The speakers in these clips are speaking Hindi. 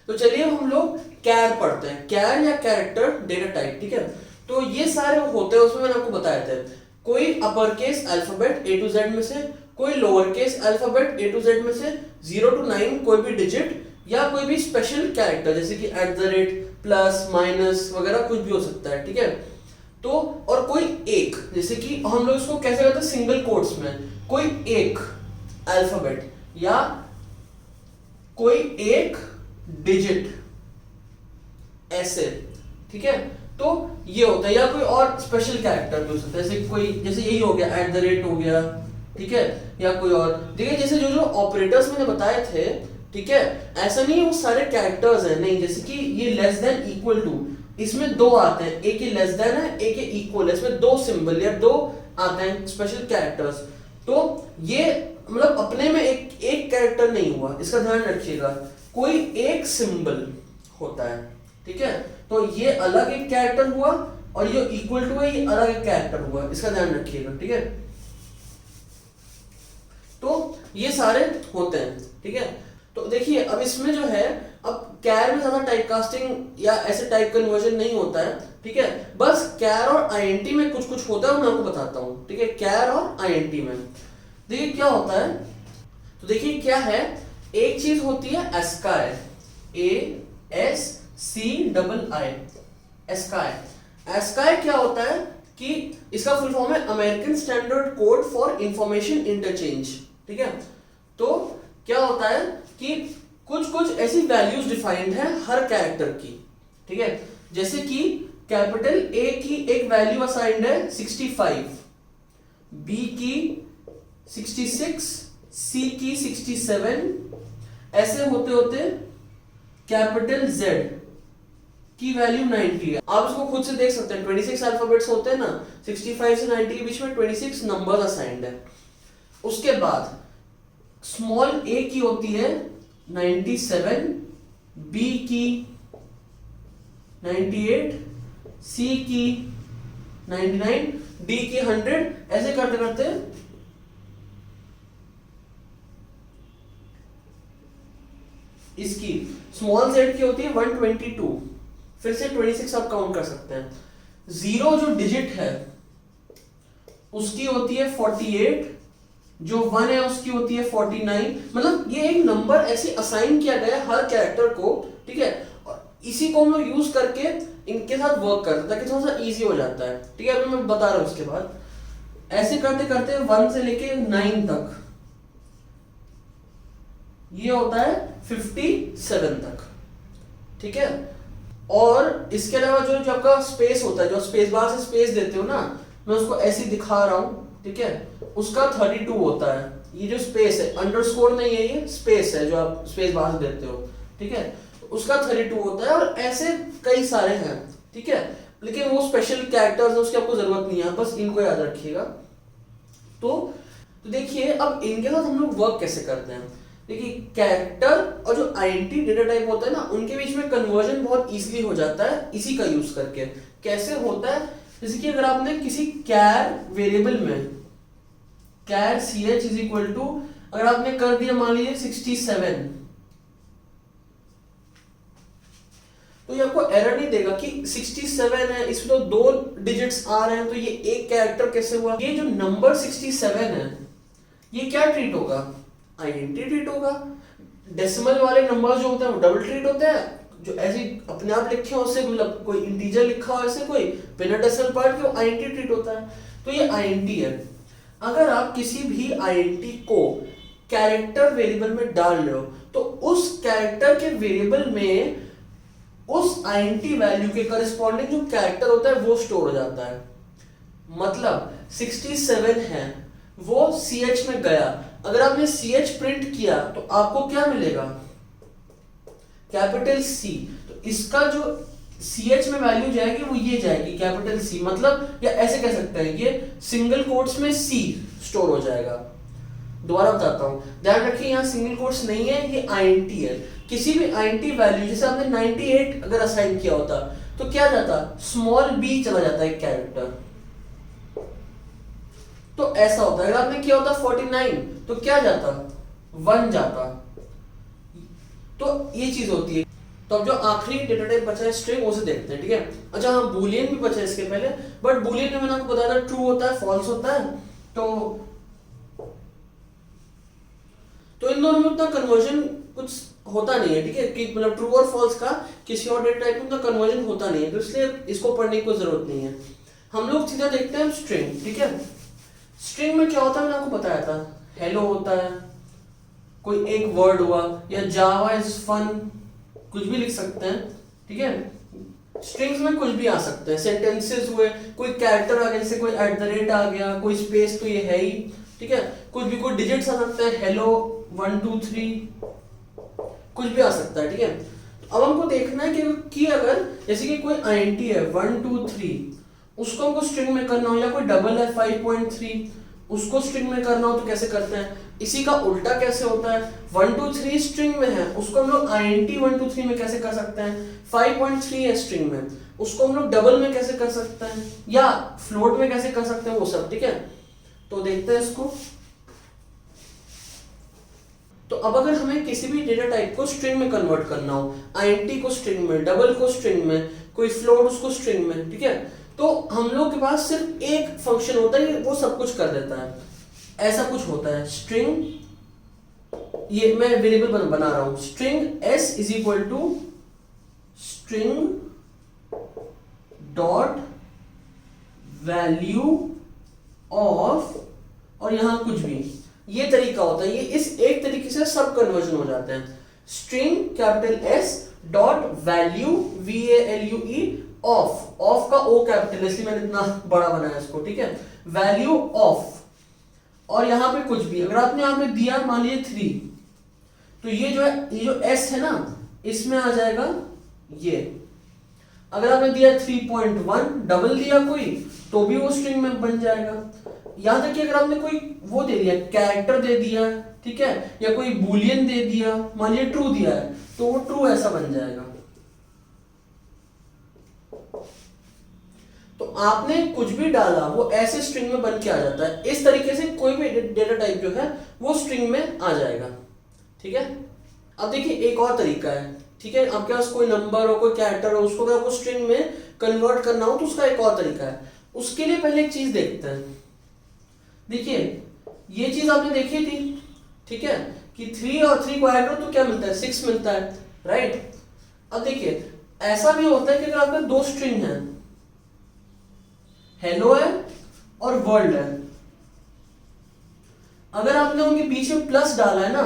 तो चलिए हम लोग कैर पढ़ते हैं, कैर या कैरेक्टर डेटा टाइप, ठीक है। तो ये सारे होते हैं, उसमें मैंने आपको बताया था, कोई upper case alphabet A to Z में से, कोई lower case alphabet A to Z में से, 0 to 9 कोई भी डिजिट, या कोई भी स्पेशल कैरेक्टर जैसे कि @ प्लस माइनस वगैरह कुछ भी हो सकता है, ठीक है। तो और कोई एक, जैसे कि हम लोग इसको कैसे करते हैं सिंगल कोट्स में, कोई एक अल्फाबेट या कोई एक डिजिट, ऐसे, ठीक है। तो ये होता है, या कोई और स्पेशल कैरेक्टर भी हो सकता है, जैसे कोई, जैसे यही हो गया @ हो गया, ठीक है, या कोई और, ठीक है। जैसे जो जो ऑपरेटर्स मैंने बताए थे, ठीक है, ऐसा नहीं है वो सारे कैरेक्टर्स हैं, नहीं। जैसे कि ये लेस देन इक्वल टू, इसमें दो आते हैं, एक ही लेस देन है, एक ही इक्वल है, इसमें दो सिंबल या दो आते हैं स्पेशल कैरेक्टर्स। तो ये मतलब अपने में एक कैरेक्टर नहीं हुआ, इसका ध्यान रखिएगा, कोई एक सिंबल होता है, ठीक है। तो ये अलग एक कैरेक्टर हुआ और ये इक्वल टू है, ये अलग एक कैरेक्टर हुआ, इसका ध्यान रखिएगा, ठीक है। तो ये सारे होते हैं, ठीक है। तो देखिए अब इसमें जो है, अब कैर में ज्यादा टाइप कास्टिंग या ऐसे टाइप कन्वर्जन नहीं होता है, ठीक है। बस कैर और आईएनटी में कुछ कुछ होता है, मैं आपको बताता हूँ, ठीक है। कैर और आईएनटी में देखिए क्या होता है, तो देखिए क्या है, एक चीज होती है एस्काई, ASCII, एस्काई। एस्काई क्या होता है कि इसका फुल फॉर्म है American standard code for information interchange, ठीक है। तो क्या होता है कि कुछ कुछ ऐसी वैल्यूज डिफाइंड है हर कैरेक्टर की, ठीक है। जैसे कि कैपिटल A की एक वैल्यू असाइंड है 65, B की 66, C की 67, ऐसे होते होते कैपिटल Z की वैल्यू 90 है। आप इसको खुद से देख सकते हैं, 26 अल्फाबेट्स होते हैं ना, 65 से 90 के बीच में 26 नंबर्स असाइंड है। उसके बाद स्मॉल a की होती है 97, b की 98, c की 99, d की 100, ऐसे करते करते इसकी स्मॉल z की होती है 122, फिर से 26 आप काउंट कर सकते हैं। जीरो जो डिजिट है उसकी होती है 48, जो 1 है उसकी होती है 49। मतलब ये एक नंबर ऐसे असाइन किया गया है हर कैरेक्टर को, ठीक है। और इसी को हम लोग यूज करके इनके साथ वर्क करते हैं ताकि थोड़ा सा इजी हो जाता है, ठीक है। अभी मैं बता रहा हूं। उसके बाद ऐसे करते करते 1 से लेके 9 तक ये होता है 57 तक, ठीक है। और इसके अलावा जो जो आपका स्पेस होता है, जो स्पेस बार से स्पेस देते हो ना, मैं उसको ऐसे दिखा रहा हूं, ठीक है, उसका 32 होता है। ये जो स्पेस है, अंडरस्कोर नहीं है, ये स्पेस है जो आप स्पेस बार से देते हो, ठीक है, उसका 32 होता है। और ऐसे कई सारे हैं, ठीक है, लेकिन वो स्पेशल कैरेक्टर्स है, उसकी आपको जरूरत नहीं है, बस इनको याद रखिएगा। तो देखिए अब इनके साथ हम लोग वर्क कैसे करते हैं। देखिए कैरेक्टर और जो आईएनटी डेटा टाइप होता है ना, उनके बीच में कन्वर्जन बहुत इजीली हो जाता है इसी का यूज करके। कैसे होता है, जैसे कि अगर आपने किसी कैर वेरिएबल में कैर ch इज इक्वल टू, अगर आपने कर दिया मान लीजिए 67, तो ये आपको एरर नहीं देगा कि 67 है, इसमें तो 2 डिजिट्स आ रहे हैं, तो ये एक कैरेक्टर कैसे हुआ। ये जो नंबर 67 है ये क्या ट्रीट होगा, आईएनटी ट्रीट होगा। डेसिमल वाले नंबर जो होते हैं वो डबल ट्रीट होते हैं, जो ऐसे अपने आप लिखे हो उससे, मतलब कोई इंटीजर लिखा हो ऐसे कोई बिना डेसिमल पार्ट के, वो आईएनटी ट्रीट होता है। तो ये आईएनटी है। अगर आप किसी भी आईएनटी को कैरेक्टर वेरिएबल में डाल रहे हो तो उस कैरेक्टर के वेरिएबल में उस आईएनटी वैल्यू के करस्पॉन्डिंग जो कैरेक्टर होता है वो स्टोर हो जाता है। मतलब 67 है, वो ch में गया, अगर आपने ch प्रिंट किया तो आपको क्या मिलेगा, कैपिटल C। तो इसका जो ch में वैल्यू जाएगी वो ये जाएगी कैपिटल C, मतलब या ऐसे कह सकते हैं ये सिंगल कोट्स में C स्टोर हो जाएगा। दोबारा बताता हूं, ध्यान रखिए यहाँ सिंगल कोट्स नहीं है, ये आईएनटी है। किसी भी आईएनटी वैल्यू, जैसे आपने 98 अगर असाइन किया होता तो क्या जाता, स्मॉल b चला जाता है कैरेक्टर, तो ऐसा होता है। अगर आपने किया होता 49 तो क्या जाता, 1 जाता। तो ये चीज होती है। तो अब जो आखिरी डेटा टाइप बचा है स्ट्रिंग, उसे देखते हैं, ठीक है। अच्छा हाँ, बूलियन भी बचा है इसके पहले, बट बूलियन में मैंने आपको बताया था ट्रू होता है फॉल्स होता है। तो इन दोनों में उतना कन्वर्जन कुछ होता नहीं है, ठीक है, कि मतलब ट्रू और फॉल्स का किसी और डेटा टाइप में उतना कन्वर्जन होता नहीं है, तो इसलिए इसको पढ़ने की कोई जरूरत नहीं है। हम लोग सीधा देखते हैं स्ट्रिंग, ठीक है। स्ट्रिंग में क्या होता है मैंने आपको बताया था, हेलो होता है, कोई एक वर्ड हुआ, या जावा इज फन, कुछ भी लिख सकते हैं, ठीक है। स्ट्रिंग्स में कुछ भी आ सकते हैं, सेंटेंसेस हुए, कोई कैरेक्टर आ गया, जैसे कोई @ आ गया, कोई स्पेस तो ये है ही, ठीक है। कुछ भी, कोई डिजिट्स आ सकते हैं, हेलो 1 2 3, कुछ भी आ सकता है, ठीक है। अब हमको देखना है कि अगर जैसे कि कोई INT है 1 2 3, उसको हमको स्ट्रिंग में करना हो, या कोई डबल है 5.3, उसको स्ट्रिंग में करना हो तो कैसे करते हैं। इसी का उल्टा कैसे होता है, 1 2 3 स्ट्रिंग में है, उसको हम लोग INT 1 2 3 में कैसे कर सकते हैं। 5.3 है स्ट्रिंग में, उसको हम लोग डबल में कैसे कर सकते हैं, या फ्लोट में कैसे कर सकते हैं, वो सब, ठीक है। तो देखते हैं इसको। तो अब अगर हमें किसी भी डेटा टाइप को स्ट्रिंग में कन्वर्ट करना हो, INT को स्ट्रिंग में, डबल को स्ट्रिंग में, कोई फ्लोट उसको स्ट्रिंग में, ठीक है, तो हम लोग के पास सिर्फ एक फंक्शन होता है, वो सब कुछ कर देता है। ऐसा कुछ होता है स्ट्रिंग, ये मैं वेरिएबल बना रहा हूं, string s is equal to string dot value of, और यहां कुछ भी, ये तरीका होता है। ये इस एक तरीके से सब कन्वर्जन हो जाते हैं। String capital S dot value VALUE of, of का O कैपिटल, इसलिए मैंने इतना बड़ा बनाया इसको, ठीक है, वैल्यू ऑफ, और यहां पे कुछ भी, अगर आपने यहां पे दिया मान लीजिए 3, तो ये जो है, ये जो S है ना, इसमें आ जाएगा ये। अगर आपने दिया 3.1, डबल दिया कोई, तो भी वो स्ट्रिंग में बन जाएगा। यहां तक कि अगर आपने कोई वो दे दिया, कैरेक्टर दे दिया, ठीक है, या कोई बूलियन दे दिया, मान लीजिए ट्रू दिया है, तो वो ट्रू ऐसा बन जाएगा। तो आपने कुछ भी डाला वो ऐसे स्ट्रिंग में बन के आ जाता है। इस तरीके से कोई भी डेटा टाइप जो है वो स्ट्रिंग में आ जाएगा, ठीक है। अब देखिए एक और तरीका है, ठीक है, आपके पास कोई नंबर हो, कोई कैरेक्टर हो, उसको अगर आपको स्ट्रिंग में कन्वर्ट करना हो तो उसका एक और तरीका है। उसके लिए पहले एक चीज देखते हैं। देखिए ये चीज आपने देखी थी, ठीक है, कि 3 और 3 को ऐड करो तो क्या मिलता है, 6 मिलता है, राइट। अब देखिए ऐसा भी होता है कि अगर आपके दो स्ट्रिंग है, हेलो है और वर्ल्ड है, अगर आपने उनके बीच में प्लस डाला है ना,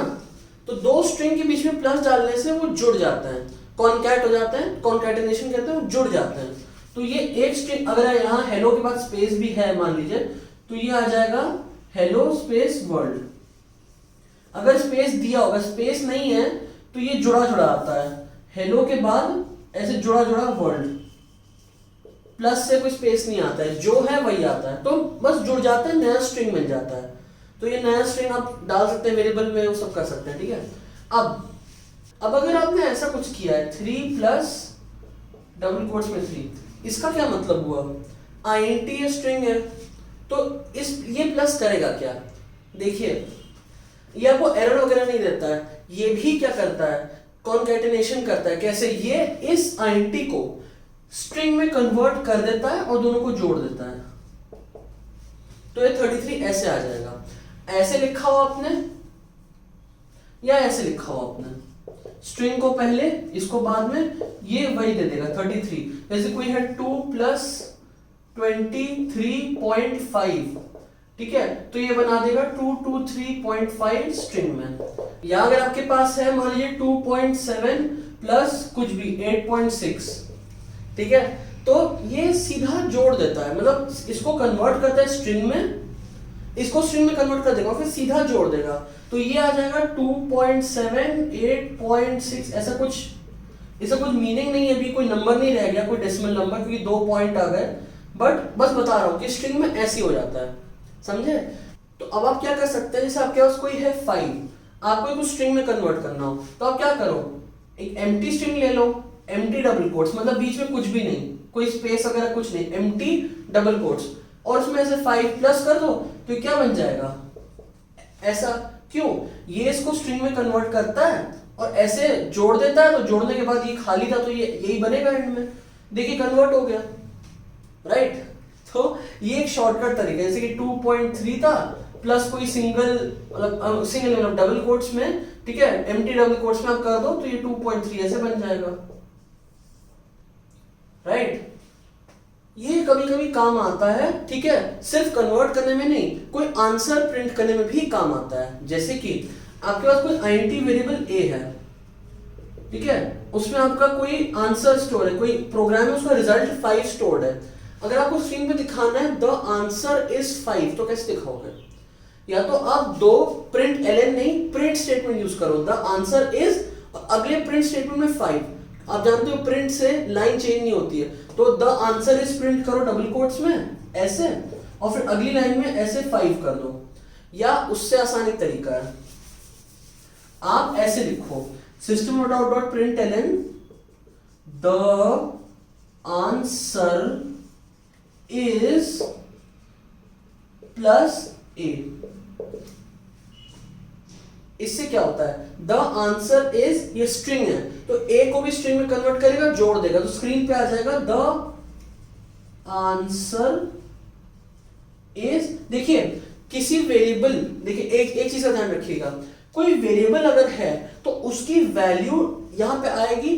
तो दो स्ट्रिंग के बीच में प्लस डालने से वो जुड़ जाते हैं, कॉन्कैट हो जाते हैं, कॉन्कैटिनेशन कहते हैं, जुड़ जाते हैं। तो ये एक स्ट्रिंग, अगर यहाँ हेलो के बाद स्पेस भी है मान लीजिए, तो ये आ जाएगा हेलो स्पेस वर्ल्ड। अगर स्पेस दिया होगा, स्पेस नहीं है, तो ये जुड़ा जुड़ा आता है, हेलो के बाद ऐसे जुड़ा जुड़ा वर्ल्ड, प्लस से कोई स्पेस नहीं आता है, जो है वही आता है, तो बस जुड़ जाता है, नया स्ट्रिंग बन जाता है। तो ये नया स्ट्रिंग आप डाल सकते हैं वेरिएबल में, वो सब कर सकते हैं, ठीक है। अब अगर आपने ऐसा कुछ किया है 3 प्लस डबल कोट्स में 3, इसका क्या मतलब हुआ, INT ये स्ट्रिंग है, तो इस ये प्लस करेगा क्या, देखिए ये आपको एरर वगैरह नहीं देता है, ये भी क्या करता है, कॉन्कैटिनेशन करता है। कैसे, ये इस INT को स्ट्रिंग में कन्वर्ट कर देता है और दोनों को जोड़ देता है। तो ये 33 ऐसे आ जाएगा, ऐसे लिखा हो आपने या ऐसे लिखा हो आपने, स्ट्रिंग को पहले इसको बाद में, ये वही दे देगा 33। जैसे कोई है 2 प्लस 23.5, ठीक है, तो ये बना देगा 223.5 स्ट्रिंग में। या अगर आपके पास है मान लीजिए 2.7 प्लस कुछ भी 8.6, ठीक है, तो ये सीधा जोड़ देता है, मतलब इसको कन्वर्ट करता है स्ट्रिंग में, इसको स्ट्रिंग में कन्वर्ट कर देगा, फिर सीधा जोड़ देगा। तो ये आ जाएगा 2.7 8.6, ऐसा कुछ, इसका कुछ मीनिंग नहीं है, अभी कोई नंबर नहीं रह गया, कोई डेसिमल नंबर, क्योंकि 2 पॉइंट आ गए, बट बस बता रहा हूँ कि स्ट्रिंग में ऐसे हो जाता है, समझे। तो अब आप क्या कर सकते हैं, जैसे आपके पास कोई है 5, आपको कुछ स्ट्रिंग में कन्वर्ट करना हो, तो आप क्या करो, एक एम्प्टी स्ट्रिंग ले लो, एम्प्टी डबल कोट्स, मतलब बीच में कुछ भी नहीं, कोई स्पेस वगैरह कुछ नहीं, एम्प्टी डबल कोट्स, और उसमें ऐसे 5 प्लस कर दो, तो क्या बन जाएगा ऐसा। क्यों, ये इसको स्ट्रिंग में कन्वर्ट करता है और ऐसे जोड़ देता है, तो जोड़ने के बाद ये खाली था तो ये यही बनेगा एंड में, देखिए कन्वर्ट हो गया, राइट। तो ये एक शॉर्टकट तरीका है, जैसे कि 2.3 था प्लस कोई सिंगल मतलब डबल कोट्स में, ठीक है, एम्प्टी डबल कोट्स में आप कर दो तो ये 2.3 ऐसे बन जाएगा, राइट। ये कभी कभी काम आता है, ठीक है, सिर्फ कन्वर्ट करने में नहीं, कोई आंसर प्रिंट करने में भी काम आता है। जैसे कि आपके पास कोई आईएनटी वेरिएबल ए है, ठीक है, उसमें आपका कोई आंसर स्टोर है, कोई प्रोग्राम है, उसका रिजल्ट 5 स्टोर्ड है। अगर आपको स्क्रीन पे दिखाना है द आंसर इज 5, तो कैसे दिखाओगे? या तो आप दो प्रिंट एलएन नहीं, प्रिंट स्टेटमेंट यूज करो, द आंसर इज, अगले प्रिंट स्टेटमेंट में 5। आप जानते हो प्रिंट से लाइन चेंज नहीं होती है, तो द आंसर इज प्रिंट करो डबल कोट्स में ऐसे, और फिर अगली लाइन में ऐसे 5 कर दो। या उससे आसान एक तरीका है, आप ऐसे लिखो system.out.println the answer is plus a. इससे क्या होता है, द आंसर इज, ये स्ट्रिंग है तो ए को भी स्ट्रिंग में कन्वर्ट करेगा, जोड़ देगा, तो स्क्रीन पे आ जाएगा द आंसर इज। देखिए किसी वेरिएबल, देखिए एक चीज का ध्यान रखिएगा, कोई वेरिएबल अगर है तो उसकी वैल्यू यहां पे आएगी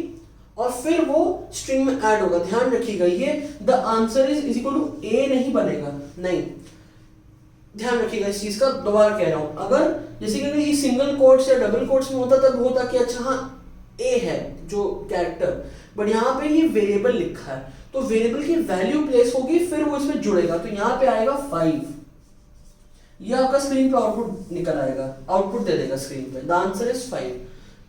और फिर वो स्ट्रिंग में ऐड होगा। ध्यान रखिएगा, ये the answer is equal to a नहीं बनेगा, नहीं, ध्यान रखिएगा इस चीज का, दोबारा कह रहा हूं। अगर जैसे कि ये सिंगल कोट्स या डबल कोट्स में होता तब होता कि अच्छा हाँ ए है जो कैरेक्टर, बट यहाँ पे ये वेरिएबल लिखा है तो वेरिएबल की वैल्यू प्लेस होगी, फिर वो इसमें जुड़ेगा, तो यहाँ पे आएगा 5। ये आपका स्क्रीन पे आउटपुट निकल आएगा, आउटपुट दे देगा स्क्रीन पे, द आंसर इज 5।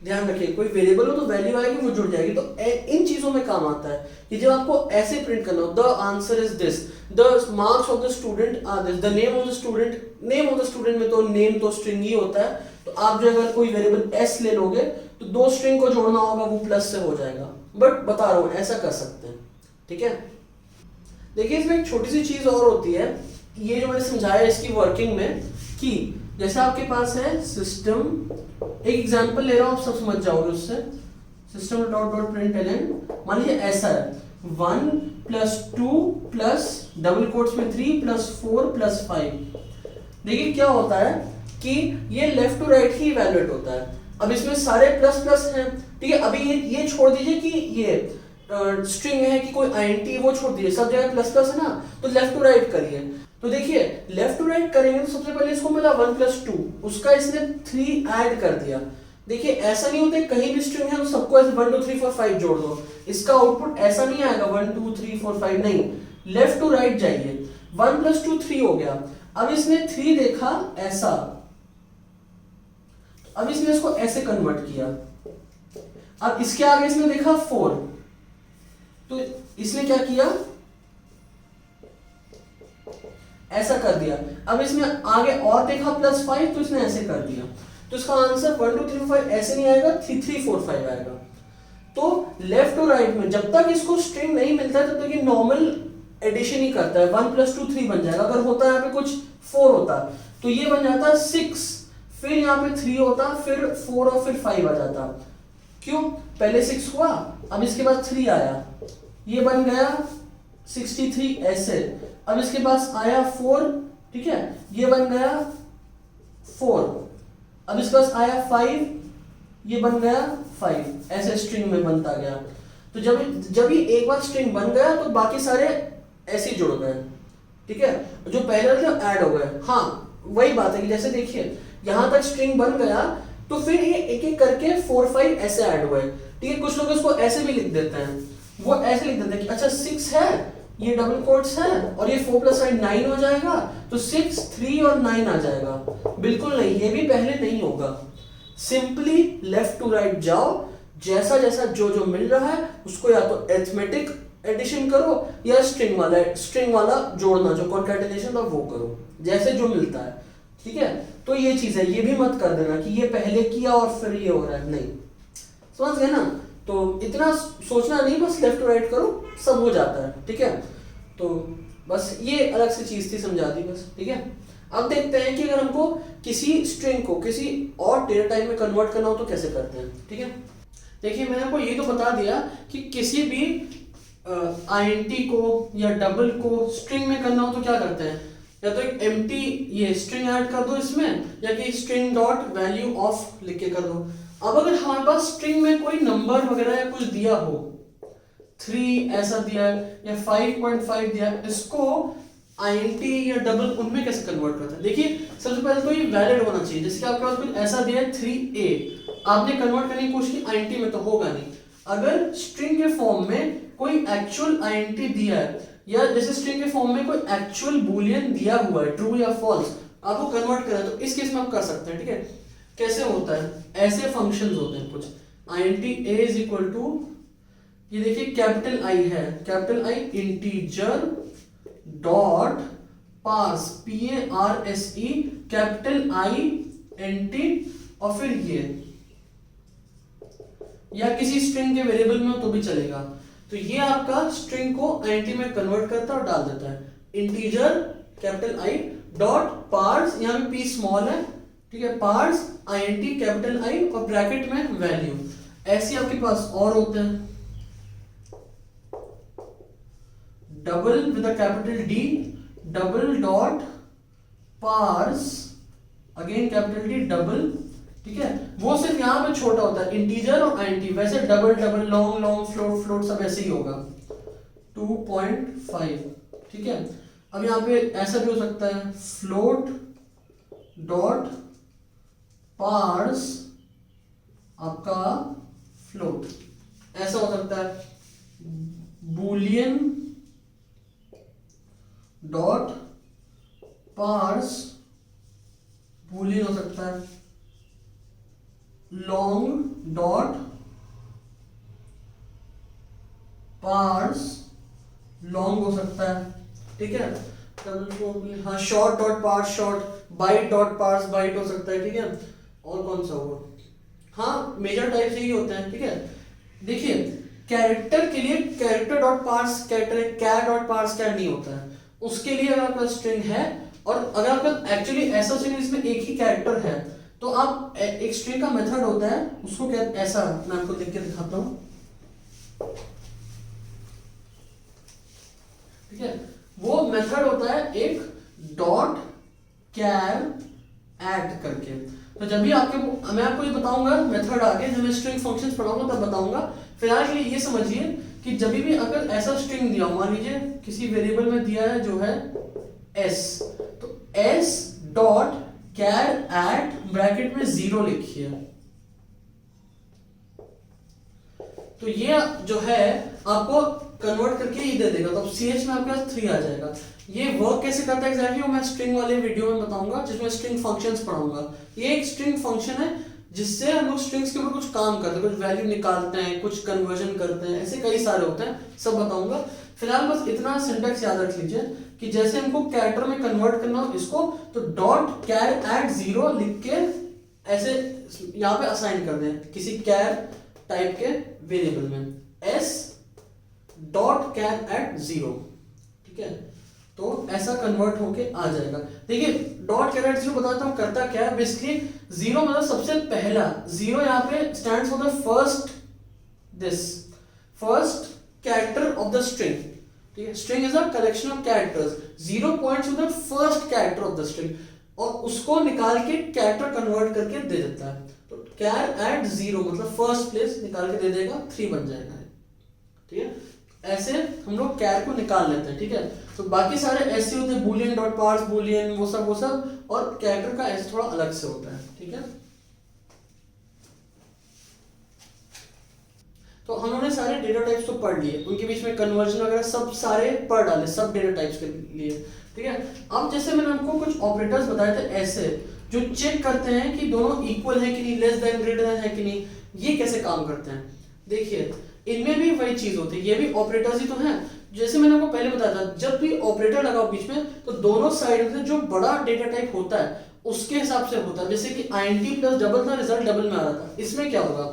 ध्यान रखिए, कोई वेरिएबल हो तो वैल्यू आएगी, वो जुड़ जाएगी। तो इन चीजों में काम आता है कि जब आपको ऐसे प्रिंट करना हो, the answer is this, the marks of the student are this, the name of the student, name of the student में तो नेम तो स्ट्रिंग ही होता है, तो आप जो अगर कोई वेरिएबल एस ले लोगे तो दो स्ट्रिंग को जोड़ना होगा, वो प्लस से हो जाएगा, बट बता रहा हूं ऐसा कर सकते हैं, ठीक है। देखिए इसमें एक छोटी सी चीज और होती है, ये जो मैंने समझाया इसकी वर्किंग में, कि जैसे आपके पास है सिस्टम, एक एग्जांपल ले रहा हूं, आप सब समझ जाओगे उससे, system.out.println, मान लीजिए ऐसा है 1 + 2 प्लस डबल कोट्स में 3 + 4 + 5। देखिए क्या होता है कि ये लेफ्ट टू राइट ही इवैल्यूएट होता है। अब इसमें सारे प्लस प्लस हैं, ठीक है, अभी ये छोड़ दीजिए कि ये स्ट्रिंग है कि कोई आईएनटी, वो छोड़ दीजिए, सब जगह प्लस प्लस है ना, तो लेफ्ट टू राइट करिए। तो देखिए लेफ्ट टू राइट करेंगे तो सबसे पहले इसको मिला 1 + 2, उसका इसने 3 ऐड कर दिया। देखिए ऐसा नहीं होता कहीं भी स्ट्रिंग है तो सबको ऐसे 1 2 3 4 5 जोड़ दो, इसका आउटपुट ऐसा नहीं आएगा 1 2 3 4 5, नहीं, लेफ्ट टू राइट जाइए। 1 + 2 3 हो गया, अब इसने 3 देखा ऐसा, अब इसने इसको ऐसे कन्वर्ट किया, अब इसके आगे इसने देखा 4, तो इसने क्या किया, ऐसा कर दिया। अब इसमें आगे और देखा +5, तो इसने ऐसे कर दिया, तो इसका आंसर 1 2 3 4 5 ऐसे नहीं आएगा, 3 3 4 5 आएगा। तो लेफ्ट टू राइट में जब तक इसको स्ट्रिंग नहीं मिलता है तब तक ये नॉर्मल एडिशन ही करता है, 1 + 2 3 बन जाएगा। अगर होता है यहाँ पे कुछ 4 होता तो ये बन जाता 6, फिर यहाँ पे 3 होता, फिर 4 और फिर 5 आ जाता। क्यों, पहले 6 हुआ, अब इसके बाद 3 आया, ये बन गया 63 ऐसे, अब इसके पास आया 4, ठीक है, ये बन गया 4, अब इसके पास आया 5, ये बन गया 5, ऐसे स्ट्रिंग में बनता गया। तो जब ये एक बार स्ट्रिंग बन गया तो बाकी सारे ऐसे ही जुड़ गए, ठीक है, जो पहले थे ऐड हो गए। हाँ वही बात है कि जैसे देखिए यहां तक स्ट्रिंग बन गया तो फिर ये एक एक करके 4 5 ऐसे ऐड हुए, ठीक है। कुछ लोग इसको ऐसे भी लिख देते हैं, वो ऐसे लिख देते हैं कि अच्छा 6 है, ये डबल कोट्स है और ये 4 + 5 9 हो जाएगा, तो 6 3 और 9 आ जाएगा। बिल्कुल नहीं, ये भी पहले नहीं होगा, सिंपली लेफ्ट टू राइट जाओ, जैसा जैसा जो मिल रहा है उसको या तो अरिथमेटिक एडिशन करो या स्ट्रिंग वाला जोड़ना, जो कॉन्कैटिनेशन था वो करो, जैसे जो मिलता है, ठीक है। तो ये चीज है, ये भी मत कर देना कि ये पहले किया और फिर ये हो रहा है, नहीं, समझ गए ना। तो इतना सोचना नहीं, बस लेफ्ट टू राइट करो, सब हो जाता है, ठीक है। तो बस ये अलग से चीज थी, समझा दी बस, ठीक है। अब देखते हैं कि अगर हमको किसी स्ट्रिंग को किसी और डेटा टाइप में कन्वर्ट करना हो तो कैसे करते हैं, ठीक है। देखिए मैंने आपको ये तो बता दिया कि किसी भी आईएनटी को या डबल को स्ट्रिंग में करना हो तो क्या करते हैं, या तो एक एम्प्टी ये स्ट्रिंग ऐड कर दो इसमें, या कि स्ट्रिंग डॉट वैल्यू ऑफ लिख के कर दो। अब अगर हमारे पास स्ट्रिंग में कोई नंबर वगैरह या कुछ दिया हो, 3 ऐसा दिया है या 5.5 दिया है, इसको आईएनटी या डबल उनमें कैसे कन्वर्ट करते हैं। देखिए सबसे पहले तो ये वैलिड होना चाहिए, जैसे कि आपके पास कुछ ऐसा दिया है 3a, आपने कन्वर्ट करने की कोशिश की आईएनटी में तो होगा नहीं। अगर स्ट्रिंग के फॉर्म में कोई एक्चुअल आईएनटी दिया है, या जैसे स्ट्रिंग के फॉर्म में कोई एक्चुअल बूलियन दिया हुआ है ट्रू या फॉल्स, आपको कन्वर्ट करना है तो इस केस में आप कर सकते हैं, ठीक है। कैसे होता है, ऐसे फंक्शंस होते हैं कुछ, INT a is equal to, ये देखिए कैपिटल आई है, capital I integer dot parse PARSE capital I एंटी और फिर ये, या किसी स्ट्रिंग के वेरिएबल में हो तो भी चलेगा। तो ये आपका स्ट्रिंग को आईएनटी में कन्वर्ट करता है और डाल देता है, integer capital I dot parse, यहाँ पे p स्मॉल है, ठीक है, पार्स आईएनटी कैपिटल आई और ब्रैकेट में वैल्यू। ऐसे आपके पास और होते हैं, double with a capital D double dot parse again capital D double, ठीक है। वो सिर्फ यहाँ पे छोटा होता है इंटीजर और आईएनटी, वैसे double double long long float float सब ऐसे ही होगा 2.5, ठीक है। अब यहाँ पे ऐसा भी हो सकता है फ्लोट डॉट पार्स आपका फ्लोट, ऐसा हो सकता है बूलियन डॉट पार्स बूलियन हो सकता है, लॉन्ग डॉट पार्स लॉन्ग हो सकता है, ठीक है। हाँ short dot parse short, byte dot parse byte हो सकता है, ठीक है। और कौन सा हुआ, हाँ मेजर टाइप से ही होते हैं, ठीक है। देखिए कैरेक्टर के लिए कैरेक्टर डॉट पार्स कैरेक्टर, कैर डॉट पार्स कैर नहीं होता है, उसके लिए अगर आपका स्ट्रिंग है और अगर आपका एक्चुअली ऐसा स्ट्रिंग जिसमें एक ही कैरेक्टर है तो आप एक स्ट्रिंग का मेथड होता है उसको क्या, ऐसा मैं आपको लिख के दिखाता हूं, ठीक है। वो मेथड होता है एक डॉट कैर ऐड करके। तो जब भी आपके मैं आपको ये बताऊंगा मेथड आगे जब मैं स्ट्रिंग फंक्शंस पढ़ाऊंगा तब बताऊंगा। फिलहाल के लिए ये समझिए कि जब भी अगर ऐसा स्ट्रिंग दिया, मान लीजिए किसी वेरिएबल में दिया है जो है s, तो s dot char at bracket में 0 लिखिए, तो ये जो है आपको कन्वर्ट करके ही दे देगा, तो अब ch में आपके पास 3 आ जाएगा। ये वर्क कैसे करता है एग्जैक्टली वो मैं स्ट्रिंग वाले वीडियो में बताऊंगा जिसमें स्ट्रिंग फंक्शंस पढ़ाऊंगा। ये एक स्ट्रिंग फंक्शन है जिससे हम लोग स्ट्रिंग्स के ऊपर कुछ काम करते हैं, कुछ वैल्यू निकालते हैं, कुछ कन्वर्जन करते हैं, ऐसे कई सारे होते हैं, सब बताऊंगा। फिलहाल बस इतना सिंटैक्स याद रख लीजिए कि जैसे हमको कैरेक्टर में कन्वर्ट करना हो इसको, तो डॉट कैर ऐड 0 लिख के ऐसे यहाँ पे असाइन कर दें किसी कैर टाइप के वेरिएबल में, s डॉट कैर ऐड 0, ठीक है। तो ऐसा कन्वर्ट होके आ जाएगा। देखिए डॉट कैर ऐड 0 बताता हूँ करता क्या है, बेसिकली 0 मतलब सबसे पहला, 0 यहाँ पे stands for the first, this first character of the string, ठीक है। String is a collection of characters, 0 points to the first character of the string, और उसको निकाल के कैरेक्टर कन्वर्ट करके दे देता है। तो कैर ऐड 0 मतलब फर्स्ट प्लेस निकाल के दे देगा, 3 बन जाएगा, ठीक है। ऐसे हम लोग कैर को निकाल लेते हैं, ठीक है। तो बाकी सारे ऐसे होते हैं, बूलियन डॉट पार्स बूलियन वो सब, और कैरेक्टर का ऐसे थोड़ा अलग से होता है, ठीक है। तो हम लोगों ने सारे डेटा टाइप्स तो पढ़ लिए, उनके बीच में कन्वर्जन वगैरह सब सारे पढ़ डाले, सब डेटा टाइप्स के लिए, ठीक है। अब जैसे मैंने आपको कुछ ऑपरेटर्स बताए थे ऐसे जो चेक करते हैं कि दोनों इक्वल है कि नहीं, लेस देन ग्रेटर देन है कि नहीं, ये कैसे काम करते हैं। देखिए इनमें भी वही चीज होती है, ये भी ऑपरेटर्स ही तो हैं। जैसे मैंने आपको पहले बताया था, जब भी ऑपरेटर लगाओ बीच में तो दोनों साइड में जो बड़ा डेटा टाइप होता है उसके हिसाब से होता है। जैसे कि INT प्लस डबल था, रिजल्ट डबल में आ रहा था, इसमें क्या होगा,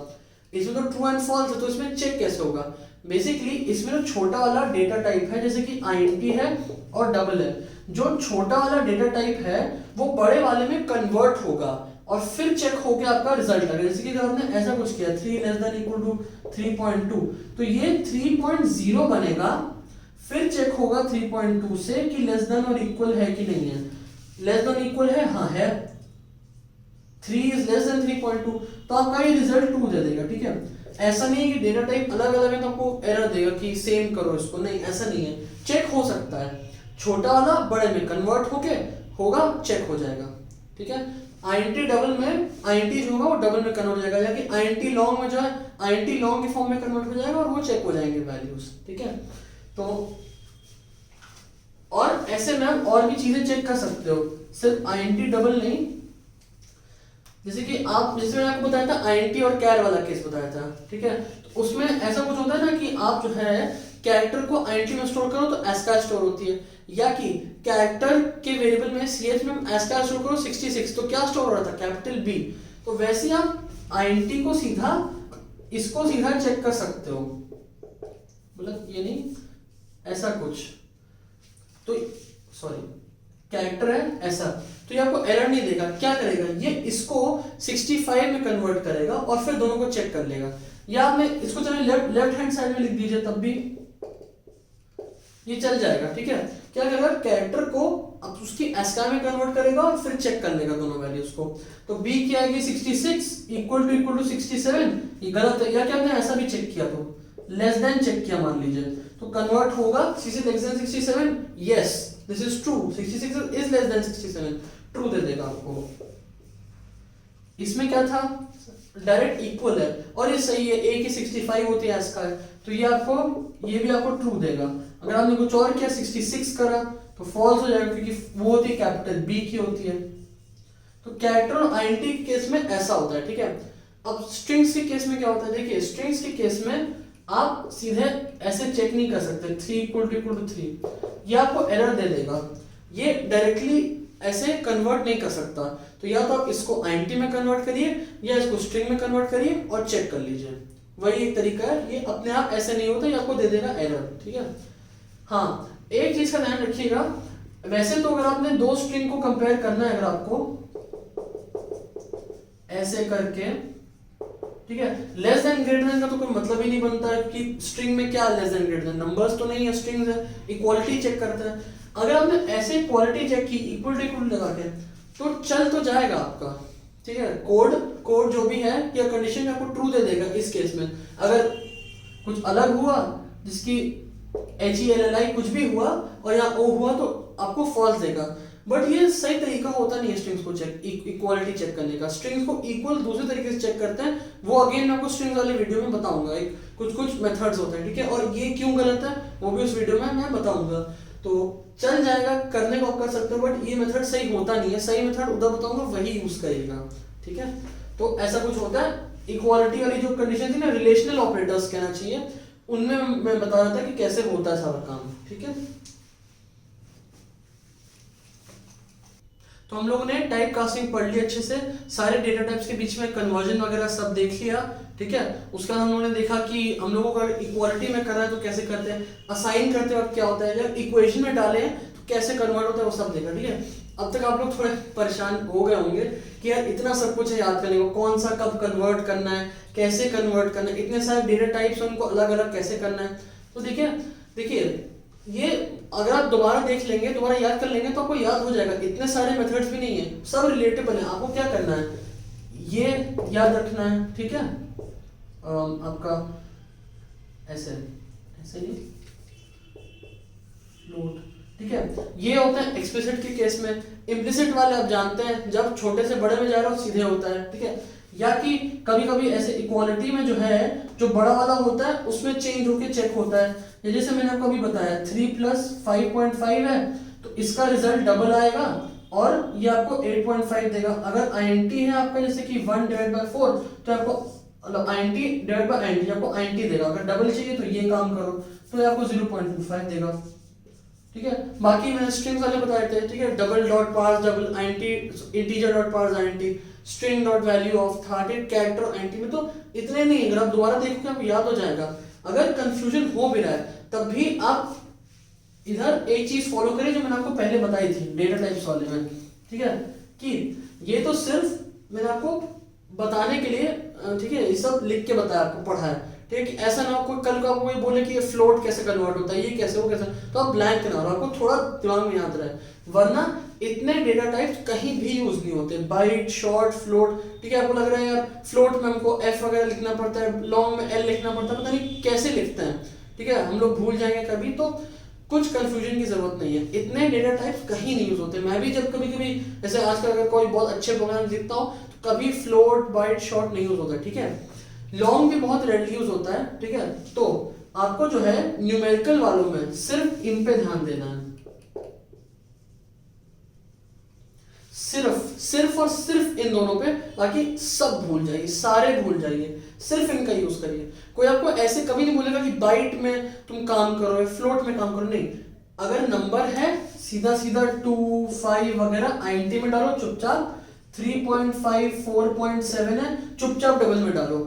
इसमें तो ट्रू एंड फॉल्स है, तो इसमें चेक कैसे होगा, बेसिकली इसमें जो छोटा वाला डेटा टाइप है जैसे कि आईएनटी है और डबल है, जो छोटा वाला डेटा टाइप है वो बड़े वाले में कन्वर्ट होगा और फिर चेक होके आपका रिजल्ट आएगा। जैसे कि अगर आपने ऐसा कुछ किया 3 लेस देन इक्वल टू 3.2 तो ये 3.0 बनेगा, फिर चेक होगा 3.2 से कि लेस देन और इक्वल है कि नहीं है। लेस देन इक्वल है, हाँ है, 3 इज लेस देन 3.2 तो आपका ये रिजल्ट 2 दे देगा। ठीक है, ऐसा नहीं है कि डेटा टाइप अलग अलग है तो आपको एरर देगा कि सेम करो इसको, नहीं ऐसा नहीं है, चेक हो सकता है, छोटा वाला बड़े में कन्वर्ट होके होगा, चेक हो जाएगा। ठीक है, आईएनटी डबल में आईएनटी जो होगा वो डबल में कन्वर्ट हो जाएगा, या कि आईएनटी लॉन्ग में जो है आईएनटी लॉन्ग के फॉर्म में कन्वर्ट हो जाएगा और वो चेक हो जाएंगे वैल्यूज। ठीक है, तो और ऐसे में आप और भी चीजें चेक कर सकते हो, सिर्फ आईएनटी डबल नहीं, जैसे कि आप, जैसे मैंने आपको बताया था आईएनटी और कैर वाला केस बताया था। ठीक है, तो उसमें ऐसा कुछ होता है ना कि आप जो है कैरेक्टर को आईएनटी में स्टोर करो तो एस्कार स्टोर होती है, या कि कैरेक्टर के वेरिएबल में सीएच में एस्कार स्टोर करो 66 तो क्या स्टोर हो रहा था, कैपिटल बी। तो वैसे आप आईएनटी को सीधा इसको सीधा चेक कर सकते हो, मतलब ये नहीं ऐसा कुछ, तो सॉरी कैरेक्टर है ऐसा, तो ये आपको एरर नहीं देगा, क्या करेगा ये इसको 65 में कन्वर्ट करेगा और फिर दोनों को चेक कर लेगा। या आपने इसको चले लेफ्ट हैंड साइड में लिख दीजिए तब भी ये चल जाएगा। ठीक है, क्या करेगा कैरेक्टर को अब उसकी एस्कार में कन्वर्ट करेगा और फिर चेक कर लेगा दोनों वैल्यूज को। तो b क्या आएगी 66 इक्वल टू 67, ये गलत है, या क्या हमने ऐसा भी चेक किया तो लेस देन चेक किया मान लीजिए तो कन्वर्ट होगा 66 less than 67, yes this is true, 66 is less than 67, true दे देगा आपको। इसमें क्या था, डायरेक्ट इक्वल है और ये सही है, a की 65 होती है एस्कार, तो ये आपको ये भी आपको ट्रू देगा। अगर आपने कुछ और किया 66 करा तो फॉल्स हो जाएगा क्योंकि वो होती है कैपिटल बी की होती है। तो कैरेक्टर और आईएनटी के केस में ऐसा होता है। ठीक है, अब स्ट्रिंग्स के केस में क्या होता है, देखिए स्ट्रिंग्स के केस में आप सीधे ऐसे चेक नहीं कर सकते 3 इक्वल टू 3, ये आपको एरर दे देगा, ये डायरेक्टली ऐसे कन्वर्ट नहीं कर सकता। तो या तो आप इसको आईएनटी में कन्वर्ट करिए या इसको स्ट्रिंग में कन्वर्ट करिए और चेक कर लीजिए, वही एक तरीका है, ये अपने आप ऐसे नहीं होता, ये आपको दे देगा एरर। ठीक है, हाँ एक चीज का ध्यान रखिएगा, वैसे तो अगर आपने दो स्ट्रिंग को कंपेयर करना है, अगर आपको ऐसे करके, ठीक है, लेस देन ग्रेटर देन का तो कोई मतलब ही नहीं बनता है कि स्ट्रिंग में क्या less than greater than, numbers तो नहीं है, स्ट्रिंग्स है, इक्वालिटी चेक करते हैं। अगर आपने ऐसे इक्वालिटी चेक की इक्वल टू इक्वल लगा के तो चल तो जाएगा आपका। ठीक है, कोड जो भी है या कंडीशन आपको ट्रू दे देगा इस केस में। अगर कुछ अलग हुआ जिसकी HELLI कुछ भी हुआ और यहाँ O हुआ तो आपको फॉल्स देगा, बट ये सही तरीका होता नहीं है स्ट्रिंग्स को चेक, इक्वालिटी चेक करने का। स्ट्रिंग्स को इक्वल दूसरे तरीके से चेक करते हैं, वो अगेन मैं आपको स्ट्रिंग्स वाले वीडियो में बताऊंगा, एक कुछ मेथड्स होते हैं। ठीक है, और ये क्यों गलत है वो भी उस वीडियो में मैं बताऊंगा। तो चल जाएगा, करने को आप कर सकते हो, बट ये मेथड सही होता नहीं है, सही मेथड उधर बताऊंगा वही यूज करिएगा। ठीक है, तो ऐसा कुछ होता है। इक्वालिटी वाली जो कंडीशन थी ना, रिलेशनल ऑपरेटर्स कहना चाहिए, उनमें मैं बता रहा था कि कैसे होता है सारा काम। ठीक है, तो हम लोगों ने टाइप कास्टिंग पढ़ ली अच्छे से, सारे डेटा टाइप्स के बीच में कन्वर्जन वगैरह सब देख लिया। ठीक है, उसका हम लोगों ने देखा कि हम लोगों को इक्वालिटी में करना है तो कैसे करते हैं, असाइन करते वक्त क्या होता है, जब इक्वेशन में डाले तो कैसे कन्वर्ट होता है, वो सब देखा। ठीक है, अब तक आप लोग थोड़े परेशान हो गए होंगे कि यार इतना सब कुछ है याद करने को, कौन सा कब कन्वर्ट करना है, कैसे कन्वर्ट करना है, इतने सारे डेटा टाइप्स उनको अलग अलग कैसे करना है। तो देखिए ये अगर आप दोबारा देख लेंगे, दोबारा याद कर लेंगे तो आपको याद हो जाएगा। इतने सारे मेथड्स भी नहीं है, सब रिलेटेबल है। आपको क्या करना है, ये याद रखना है। ठीक है, आपका ऐसे नहीं लोड। ठीक है, ये होता है एक्सप्लिसिट के केस में। इम्प्लिसिट वाले आप जानते हैं, जब छोटे से बड़े में जा रहा हो सीधे होता है। ठीक है, या कि कभी कभी ऐसे इक्वालिटी में जो है, जो बड़ा वाला होता है उसमें चेंज होके चेक होता है। जैसे मैंने आपको अभी बताया 3 + 5.5 है तो इसका रिजल्ट डबल आएगा और ये आपको 8.5 देगा। अगर आईएनटी है आपका जैसे कि 1/4 तो आपको मतलब आईएनटी डिवाइड बाय आईएनटी आपको आईएनटी देगा। अगर डबल चाहिए तो ये काम करो तो ये आपको 0.25 देगा। ठीक है, बाकी मैंने स्ट्रिंग्स वाले बताए थे। ठीक है, double dot parse double INT, integer dot parse INT, string dot value of था, कैरेक्टर आईएनटी में तो इतने नहीं, अगर आप दोबारा देखोगे आप याद हो जाएगा। अगर कंफ्यूजन हो भी रहा है तब भी आप इधर एक चीज फॉलो करें जो मैंने आपको पहले बताई थी डेटा टाइप्स वाले में, ठीक है, कि ये तो सिर्फ मैंने आपको बताने के लिए, ठीक है, ये सब लिख के बताया, आपको पढ़ा है, ठीक है, कि ऐसा ना हो कोई कल को आपको कोई बोले कि ये फ्लोट कैसे कन्वर्ट होता है, ये कैसे, वो कैसे, तो आप ब्लैंक ना हो, आपको थोड़ा दिमाग में याद रहे, वरना इतने डेटा टाइप्स कहीं भी यूज नहीं होते, बाइट, शॉर्ट, फ्लोट, ठीक है, आपको लग रहा है यार फ्लोट में हमको एफ वगैरह लिखना पड़ता है, लॉन्ग में एल लिखना पड़ता है, पता नहीं कैसे लिखते हैं, ठीक है, हम लोग भूल जाएंगे कभी, तो कुछ कंफ्यूजन की जरूरत नहीं है, इतने डेटा टाइप्स कहीं नहीं यूज होते। मैं भी जब कभी कभी जैसे आजकल अगर कोई बहुत अच्छे प्रोग्राम लिखता हूँ तो कभी फ्लोट, बाइट, शॉर्ट नहीं यूज होता, ठीक है, लॉन्ग भी बहुत रेयरली यूज होता है, ठीक है, तो आपको जो है न्यूमेरिकल वालों में सिर्फ इन पे ध्यान देना है, सिर्फ और सिर्फ इन दोनों पे, बाकी सब भूल जाइए, सारे भूल जाइए, सिर्फ इनका यूज करिए। कोई आपको ऐसे कभी नहीं बोलेगा कि बाइट में तुम काम करो, फ्लोट में काम करो, नहीं, अगर नंबर है सीधा सीधा 2, 5 वगैरह आईएनटी में डालो चुपचाप, 3.5, 4.7 है चुपचाप डबल में डालो।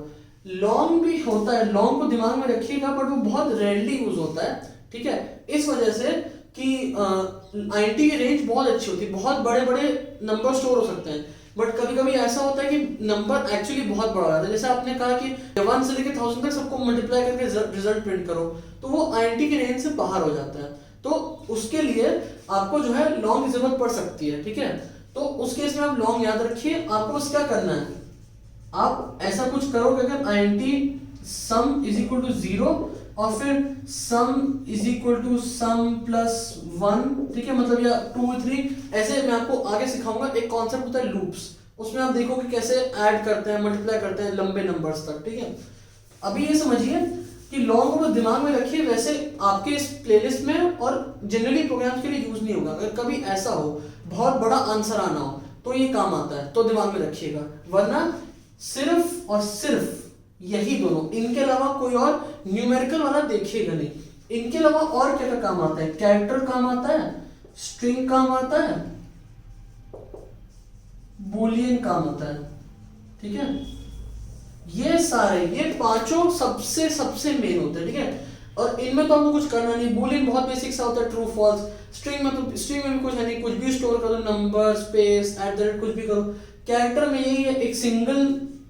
लॉन्ग भी होता है, लॉन्ग को दिमाग में रखिएगा, बट वो बहुत रेयरली यूज होता है, ठीक है, इस वजह से कि आईएनटी की रेंज बहुत अच्छी होती है, बहुत बड़े बड़े नंबर स्टोर हो सकते हैं, बट कभी कभी ऐसा होता है कि नंबर एक्चुअली बहुत बड़ा आता है, जैसे आपने कहा कि 1 से लेकर 1000 तक सबको मल्टीप्लाई करके रिजल्ट प्रिंट करो, तो वो आईएनटी की रेंज से बाहर हो जाता है, तो उसके लिए आपको जो है लॉन्ग की जरूरत पड़ सकती है, ठीक है, तो उस केस में आप लॉन्ग याद रखिए। आपको बस क्या करना है, आप ऐसा कुछ करो कि अगर INT sum is equal to 0 और फिर sum is equal to sum plus 1, ठीक है, मतलब या 2, 3, ऐसे मैं आपको आगे सिखाऊंगा। एक कॉन्सेप्ट होता है लूप्स, उसमें आप देखो कि कैसे ऐड करते हैं, मल्टीप्लाई करते हैं लंबे नंबर्स तक, ठीक है। अभी ये समझिए कि लॉन्ग को दिमाग में रखिए, वैसे आपके इस प्लेलिस्ट में और जनरली प्रोग्राम्स के लिए यूज नहीं होगा, अगर कभी ऐसा हो बहुत बड़ा आंसर आना हो तो ये काम आता है, तो दिमाग में रखिएगा, वरना सिर्फ और सिर्फ यही दोनों, इनके अलावा कोई और न्यूमेरिकल वाला देखिएगा नहीं। इनके अलावा और क्या क्या काम आता है, कैरेक्टर काम आता है, स्ट्रिंग काम आता है, बूलियन काम आता है, ठीक है, ये सारे, ये पांचों सबसे सबसे मेन होते हैं, ठीक है, और इनमें तो आपको कुछ करना नहीं। बूलियन बहुत बेसिक सा होता है, ट्रू फॉल्स। स्ट्रिंग में तो स्ट्रिंग में भी कुछ है नहीं, कुछ भी स्टोर करो, नंबर, स्पेस, @ कुछ भी करो। कैरेक्टर में यही है, एक सिंगल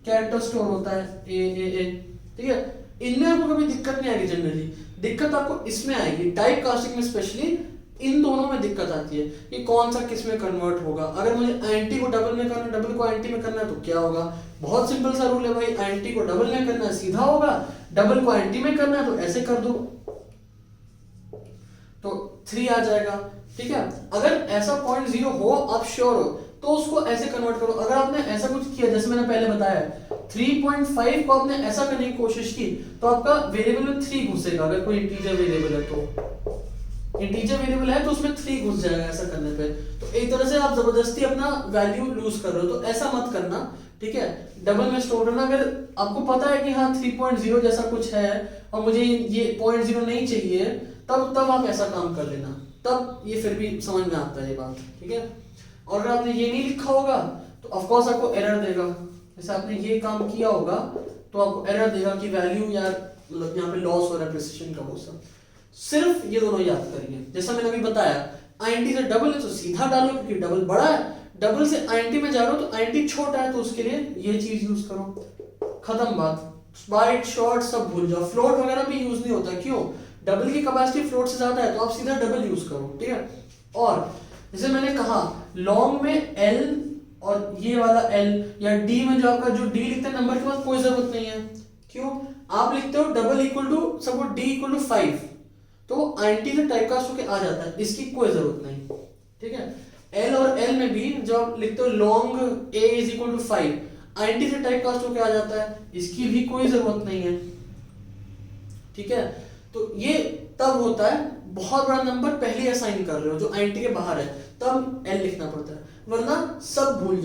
कैरेक्टर स्टोर होता है, ए, ठीक है, इनमें आपको कभी दिक्कत नहीं आएगी, जनरली दिक्कत आपको इसमें आएगी, टाइप कास्टिंग में स्पेशली इन दोनों में दिक्कत आती है कि कौन सा किस में कन्वर्ट होगा। अगर मुझे आईएनटी को डबल में करना है, डबल को आईएनटी में करना है, तो क्या होगा, बहुत सिंपल सा रूल है भाई, आईएनटी को डबल में करना है सीधा होगा, डबल को आईएनटी में करना है तो ऐसे कर दो, तो 3 आ जाएगा, ठीक है। अगर ऐसा 0.0 हो, आप श्योर हो, तो उसको ऐसे कन्वर्ट करो। अगर आपने ऐसा कुछ किया, जैसे मैंने पहले बताया 3.5 को आपने ऐसा करने की कोशिश की, तो आपका वेरिएबल में 3 घुसेगा। अगर कोई इंटीजर वेरिएबल है तो इंटीजर वेरिएबल है तो उसमें 3 घुस जाएगा ऐसा करने पे, तो एक तरह से आप जबरदस्ती अपना वैल्यू लूज कर रहे हो, तो ऐसा मत करना, ठीक है। डबल में स्टोर करना, अगर आपको पता है कि हाँ 3.0 जैसा कुछ है और मुझे ये 0.0 नहीं चाहिए, तब आप ऐसा काम कर लेना, तब ये फिर भी समझ में आता है ये बात, ठीक है। और अगर आपने ये नहीं लिखा होगा तो ऑफकोर्स आपको एरर देगा, जैसे आपने ये काम किया होगा तो आपको एरर देगा कि वैल्यू यार मतलब यहाँ पे लॉस हो रहा है प्रिसिशन का, वो सब। सिर्फ ये दोनों याद करिए, जैसा मैंने अभी बताया, आईएनटी से डबल है तो सीधा डालो क्योंकि डबल बड़ा है, डबल से आईएनटी में जा रहे हो तो आईएनटी छोटा है तो उसके लिए ये चीज यूज करो, खत्म बात। बाइट, शॉर्ट सब भूल जाओ, फ्लोट वगैरह भी यूज नहीं होता, क्यों, डबल की कैपेसिटी फ्लोट से ज्यादा है, तो आप सीधा डबल यूज करो, ठीक है। और जैसे मैंने कहा लॉन्ग में एल और ये वाला एल या डी में जो आपका जो डी लिखते हैं नंबर के बाद कोई जरूरत नहीं है, क्यों, आप लिखते हो double equal to suppose D equal to 5, तो आईएनटी से टाइपकास्ट होके आ जाता है, इसकी कोई जरूरत नहीं, ठीक है। एल और एल में भी जो आप लिखते हो long a is equal to 5, INT से टाइपकास्ट होके आ जाता है, इसकी भी कोई जरूरत नहीं है, ठीक है। तो ये तब होता है बहुत बड़ा नंबर पहले असाइन कर रहे हो जो आईएनटी के बाहर है, तब एल लिखना पड़ता है, वरना सब भूल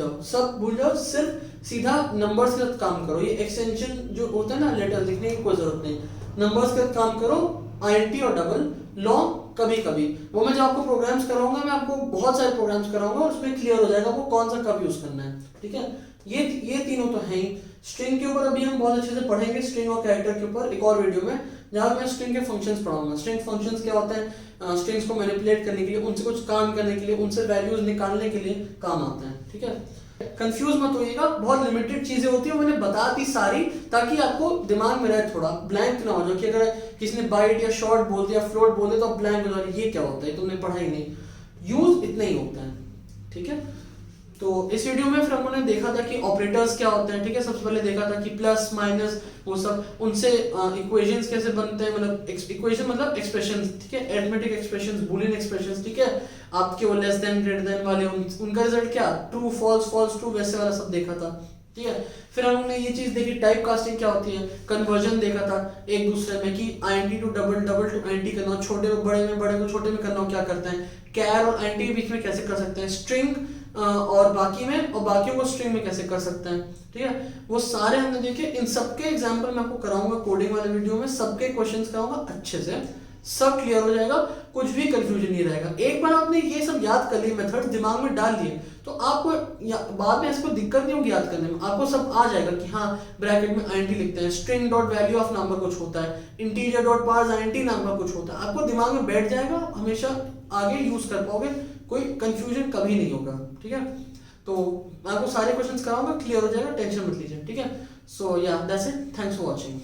जाओ, सिर्फ सीधा नंबर्स के साथ काम करो। ये एक्सटेंशन जो होता है ना लेटर लिखने की कोई जरूरत नहीं, नंबर्स के साथ काम करो, आईएनटी और डबल, लॉन्ग कभी कभी, वो मैं जब आपको प्रोग्राम्स कराऊंगा, मैं आपको बहुत सारे प्रोग्राम्स कराऊंगा और उसमें क्लियर हो जाएगा वो कौन सा कब यूज करना है, ठीक है। ये तीनों तो हैं ही। स्ट्रिंग के ऊपर अभी हम बहुत अच्छे से पढ़ेंगे, स्ट्रिंग और कैरेक्टर के ऊपर एक और वीडियो में, जहाँ मैं स्ट्रिंग के फंक्शंस पढ़ाऊंगा। स्ट्रिंग फंक्शंस क्या होते हैं, स्ट्रिंग्स को मैनिपुलेट करने के लिए, उनसे कुछ काम करने के लिए, उनसे वैल्यूज निकालने के लिए काम आते हैं, ठीक है। कंफ्यूज मत होइएगा, बहुत लिमिटेड चीजें होती है, मैंने बता दी सारी, ताकि आपको दिमाग में रहे, थोड़ा ब्लैंक ना हो जाए कि अगर किसी ने बाइट या शॉर्ट बोल दिया, फ्लोट बोल दिया तो ब्लैंक हो जाए, ये क्या होता है, तुमने पढ़ा ही नहीं। यूज इतना ही होता है, ठीक है। तो इस वीडियो में फिर हमने देखा था कि ऑपरेटर्स क्या होते हैं, ठीक है। सबसे पहले देखा था कि प्लस माइनस वो सब, उनसे इक्वेशंस कैसे बनते हैं, मतलब इक्वेशन मतलब एक्सप्रेशंस, ठीक है। अरिथमेटिक एक्सप्रेशंस, बूलियन एक्सप्रेशंस, ठीक है। आपके वो लेस देन ग्रेटर देन वाले, उनका रिजल्ट क्या, ट्रू फॉल्स फॉल्स ट्रू, वैसे वाला सब देखा था, ठीक है। फिर हमने ये चीज देखी टाइप कास्टिंग क्या होती है, कन्वर्जन देखा था एक दूसरे में कि INT to double, double to INT करना, छोटे को बड़े में, बड़े को छोटे में करना, क्या करते हैं, कैर और आईएनटी के बीच में कैसे कर सकते हैं, स्ट्रिंग और बाकी में, और बाकियों को स्ट्रिंग में कैसे कर सकते हैं, ठीक है। वो सारे हमने देखे। इन सबके एग्जांपल मैं आपको कराऊंगा कोडिंग वाले वीडियो में, सबके क्वेश्चंस कराऊंगा अच्छे से, सब क्लियर हो जाएगा, कुछ भी कंफ्यूजन नहीं रहेगा। एक बार आपने ये सब याद कर लिए, मेथड दिमाग में डाल लिए, तो आपको बाद में इसको दिक्कत नहीं होगी याद करने में, आपको सब आ जाएगा कि हाँ ब्रैकेट में आईएनटी लिखते हैं, string dot value of number कुछ होता है, इंटीजर डॉट पार्स आईएनटी नाम का कुछ होता है, आपको दिमाग में बैठ जाएगा, हमेशा आगे यूज कर पाओगे, कोई कंफ्यूजन कभी नहीं होगा, ठीक है। तो मैं आपको सारे क्वेश्चंस कराऊंगा, क्लियर हो जाएगा, टेंशन मत लीजिए, ठीक है। सो या that's it, thanks for watching.